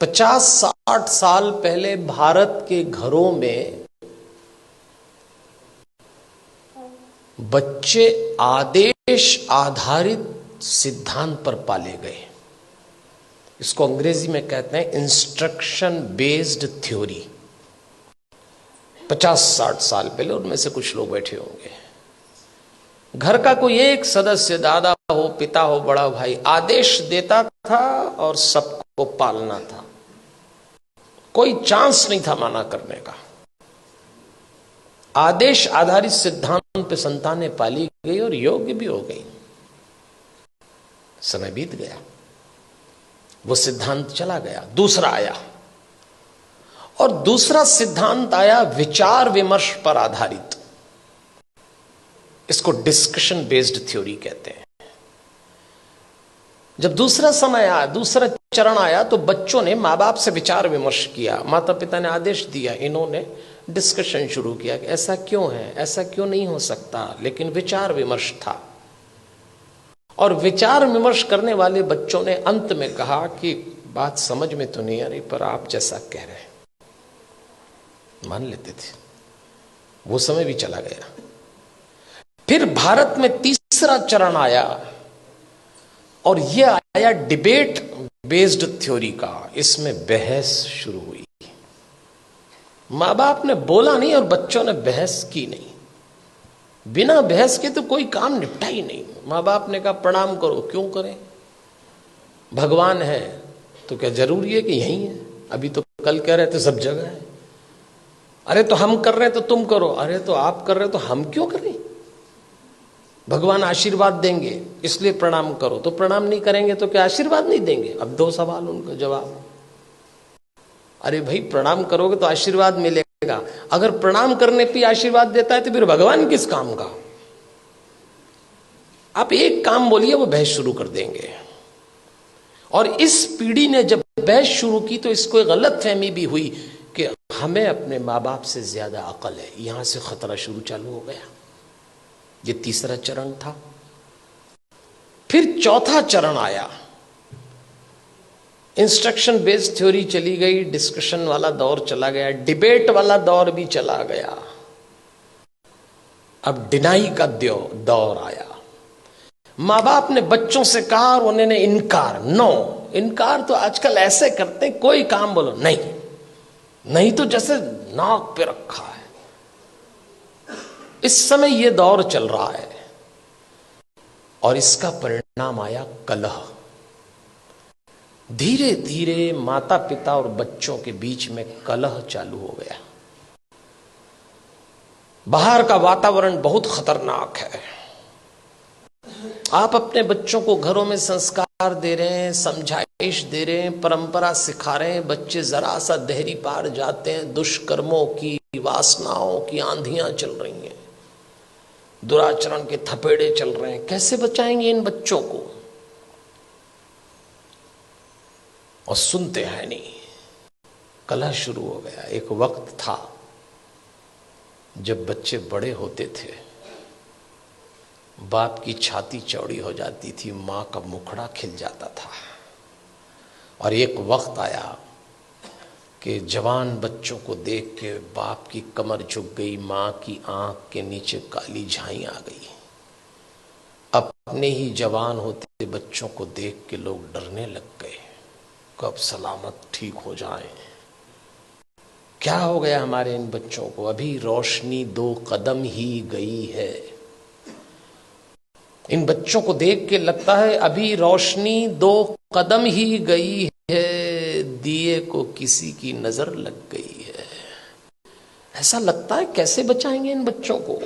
50-60 साल पहले भारत के घरों में बच्चे आदेश आधारित सिद्धांत पर पाले गए। इसको अंग्रेजी में कहते हैं इंस्ट्रक्शन बेस्ड थ्योरी। 50-60 साल पहले, उनमें से कुछ लोग बैठे होंगे, घर का कोई एक सदस्य, दादा हो, पिता हो, बड़ा भाई, आदेश देता था और सबको पालना था। कोई चांस नहीं था माना करने का। आदेश आधारित सिद्धांत पे संतानें पाली गई और योग्य भी हो गई। समय बीत गया, वो सिद्धांत चला गया, दूसरा आया। और दूसरा सिद्धांत आया विचार विमर्श पर आधारित। इसको डिस्कशन बेस्ड थ्योरी कहते हैं। जब दूसरा समय आया, दूसरा चरण आया, तो बच्चों ने माँ बाप से विचार विमर्श किया, माता पिता ने आदेश दिया, इन्होंने डिस्कशन शुरू किया कि ऐसा क्यों है, ऐसा क्यों नहीं हो सकता, लेकिन विचार विमर्श था। और विचार विमर्श करने वाले बच्चों ने अंत में कहा कि बात समझ में तो नहीं आ रही, पर आप जैसा कह रहे हैं मान लेते थे। वो समय भी चला गया। फिर भारत में तीसरा चरण आया और यह आया डिबेट बेस्ड थ्योरी का। इसमें बहस शुरू हुई। माँ बाप ने बोला नहीं और बच्चों ने बहस की नहीं। बिना बहस के तो कोई काम निपटा ही नहीं। माँ बाप ने कहा प्रणाम करो, क्यों करें, भगवान है तो क्या जरूरी है कि यही है? अभी तो कल कह रहे थे सब जगह है। अरे तो हम कर रहे हैं तो तुम करो, अरे तो आप कर रहे हो तो हम क्यों करें? भगवान आशीर्वाद देंगे इसलिए प्रणाम करो, तो प्रणाम नहीं करेंगे तो क्या आशीर्वाद नहीं देंगे? अब दो सवाल उनका जवाब। अरे भाई प्रणाम करोगे तो आशीर्वाद मिलेगा, अगर प्रणाम करने पे आशीर्वाद देता है तो फिर भगवान किस काम का? आप एक काम बोलिए वो बहस शुरू कर देंगे। और इस पीढ़ी ने जब बहस शुरू की तो इसको एक गलत फहमी भी हुई कि हमें अपने माँ बाप से ज्यादा अकल है। यहां से खतरा शुरू चालू हो गया। ये तीसरा चरण था। फिर चौथा चरण आया। इंस्ट्रक्शन बेस्ड थ्योरी चली गई, डिस्कशन वाला दौर चला गया, डिबेट वाला दौर भी चला गया। अब डिनाई का दौर आया। माँ बाप ने बच्चों से कहा और उन्होंने इनकार। नो, इनकार तो आजकल ऐसे करते हैं, कोई काम बोलो नहीं, नहीं तो जैसे नाक पे रखा है। इस समय यह दौर चल रहा है और इसका परिणाम आया कलह। धीरे धीरे माता पिता और बच्चों के बीच में कलह चालू हो गया। बाहर का वातावरण बहुत खतरनाक है। आप अपने बच्चों को घरों में संस्कार दे रहे हैं, समझाइश दे रहे हैं, परंपरा सिखा रहे हैं, बच्चे जरा सा देहरी पार जाते हैं, दुष्कर्मों की, वासनाओं की आंधियां चल रही हैं, दुराचरण के थपेड़े चल रहे हैं। कैसे बचाएंगे इन बच्चों को? और सुनते हैं नहीं। कलह शुरू हो गया। एक वक्त था जब बच्चे बड़े होते थे, बाप की छाती चौड़ी हो जाती थी, मां का मुखड़ा खिल जाता था। और एक वक्त आया कि जवान बच्चों को देख के बाप की कमर झुक गई, मां की आंख के नीचे काली झाई आ गई। अपने ही जवान होते बच्चों को देख के लोग डरने लग गए, कब सलामत ठीक हो जाए। क्या हो गया हमारे इन बच्चों को? अभी रोशनी 2 कदम ही गई है। इन बच्चों को देख के लगता है अभी रोशनी 2 कदम ही गई है, दिए को किसी की नजर लग गई है। ऐसा लगता है। कैसे बचाएंगे इन बच्चों को?